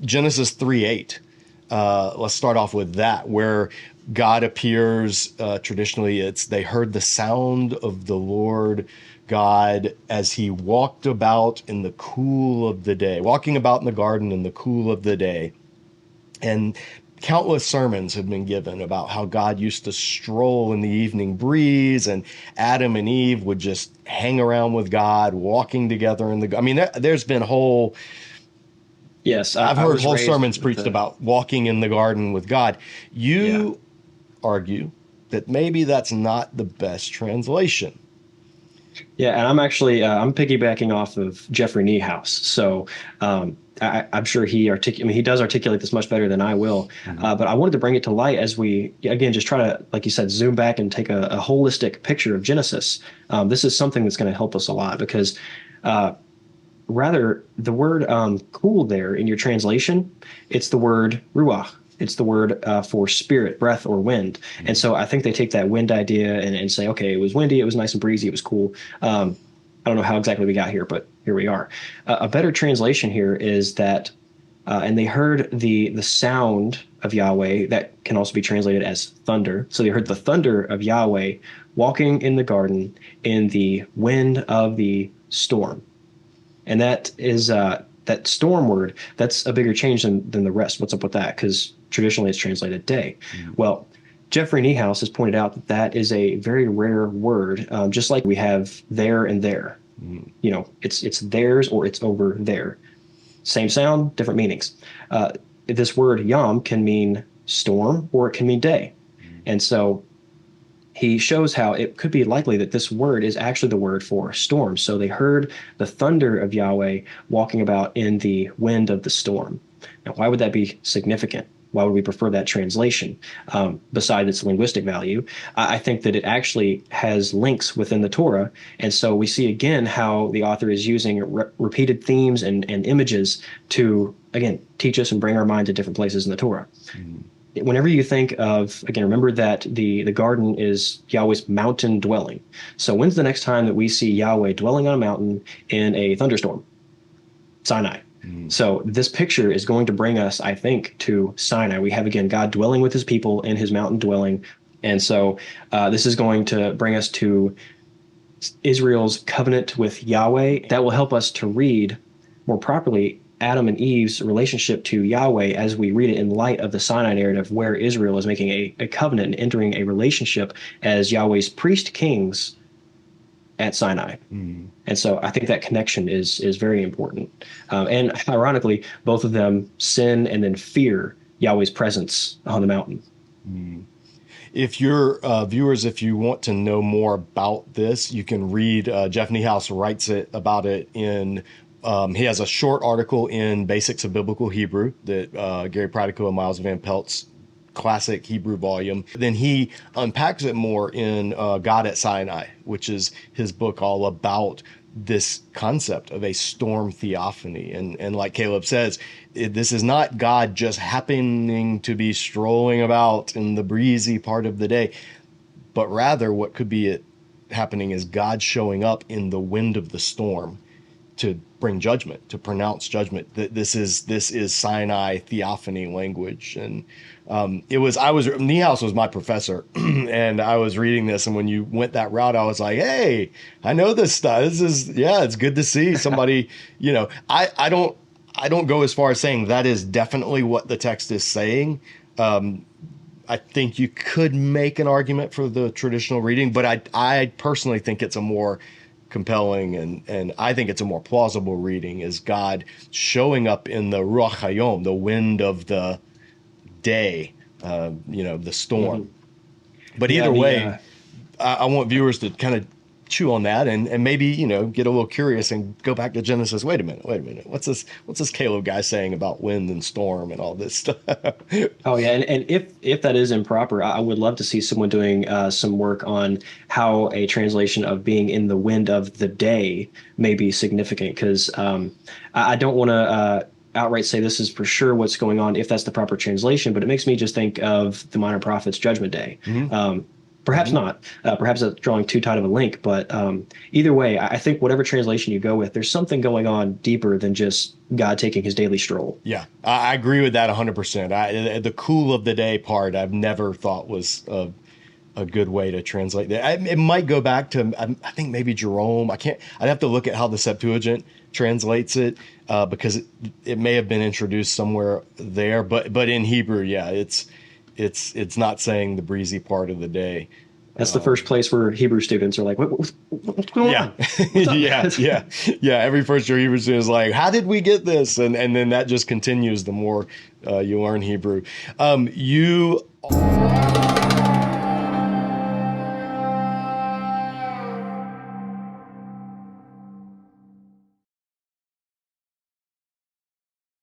Genesis 3:8. Let's start off with that, where God appears. Traditionally, it's they heard the sound of the Lord God as he walked about in the cool of the day, walking about in the garden in the cool of the day. And countless sermons have been given about how God used to stroll in the evening breeze, and Adam and Eve would just hang around with God, walking together in the. I mean, there's been whole. Yes, I've I heard was whole raised sermons with preached the, about walking in the garden with God. yeah. You argue that maybe that's not the best translation. Yeah, and I'm actually I'm piggybacking off of Jeffrey Niehaus. So I'm sure I mean, he does articulate this much better than I will. Mhm. But I wanted to bring it to light as we again just try to, like you said, zoom back and take a holistic picture of Genesis. This is something that's going to help us a lot because rather the word cool there in your translation, it's the word ruach. It's the word for spirit, breath, or wind. And so I think they take that wind idea and say, okay, it was windy, it was nice and breezy, it was cool. I don't know how exactly we got here, but here we are. A better translation here is that, and they heard the sound of Yahweh, that can also be translated as thunder. So they heard the thunder of Yahweh walking in the garden in the wind of the storm. And that is that storm word, that's a bigger change than the rest. What's up with that? Because traditionally it's translated day. Well, Jeffrey Niehaus has pointed out that that is a very rare word, just like we have there and there. You know, it's theirs or it's over there. Same sound, different meanings. This word yom can mean storm or it can mean day. And so he shows how it could be likely that this word is actually the word for storm. So they heard the thunder of Yahweh walking about in the wind of the storm. Now, why would that be significant? Why would we prefer that translation? Besides its linguistic value, I think that it actually has links within the Torah. And so we see again how the author is using repeated themes and images to, again, teach us and bring our mind to different places in the Torah. Whenever you think of, again, remember that the garden is Yahweh's mountain dwelling. So when's the next time that we see Yahweh dwelling on a mountain in a thunderstorm? Sinai. So this picture is going to bring us, I think, to Sinai. We have, again, God dwelling with his people in his mountain dwelling. And so this is going to bring us to Israel's covenant with Yahweh. That will help us to read more properly Adam and Eve's relationship to Yahweh as we read it in light of the Sinai narrative, where Israel is making a covenant and entering a relationship as Yahweh's priest kings at Sinai. And so I think that connection is very important. And ironically, both of them sin and then fear Yahweh's presence on the mountain. If your viewers, if you want to know more about this, you can read, Jeff Niehaus writes about it in, he has a short article in Basics of Biblical Hebrew that Gary Pratico and Miles Van Pelt's classic Hebrew volume. Then he unpacks it more in God at Sinai, which is his book all about this concept of a storm theophany. And like Caleb says, this is not God just happening to be strolling about in the breezy part of the day, but rather what could be it happening is God showing up in the wind of the storm to bring judgment, to pronounce judgment. This is Sinai theophany language. And Niehaus was my professor and I was reading this. And when you went that route, I was like, hey, I know this stuff. It's good to see somebody, I don't go as far as saying that is definitely what the text is saying. I think you could make an argument for the traditional reading, but I personally think it's a more compelling and I think it's a more plausible reading is God showing up in the Ruach Hayom, the wind of the day, the storm. But either way, I want viewers to kind of chew on that and maybe, get a little curious and go back to Genesis. Wait a minute. What's this Caleb guy saying about wind and storm and all this stuff? Oh yeah, and if that is improper, I would love to see someone doing some work on how a translation of being in the wind of the day may be significant, because I don't want to outright say this is for sure what's going on if that's the proper translation, but it makes me just think of the Minor Prophets Judgment Day. Perhaps not. Perhaps that's drawing too tight of a link. But either way, I think whatever translation you go with, there's something going on deeper than just God taking his daily stroll. Yeah, I agree with that 100%. The cool of the day part, I've never thought was a good way to translate that. It might go back to, I think maybe Jerome. I'd have to look at how the Septuagint translates it, because it may have been introduced somewhere there. But in Hebrew, yeah, it's not saying the breezy part of the day. That's the first place where Hebrew students are like, what's going Yeah, on? What's up? yeah. Every first year Hebrew student is like, how did we get this? And then that just continues the more you learn Hebrew. You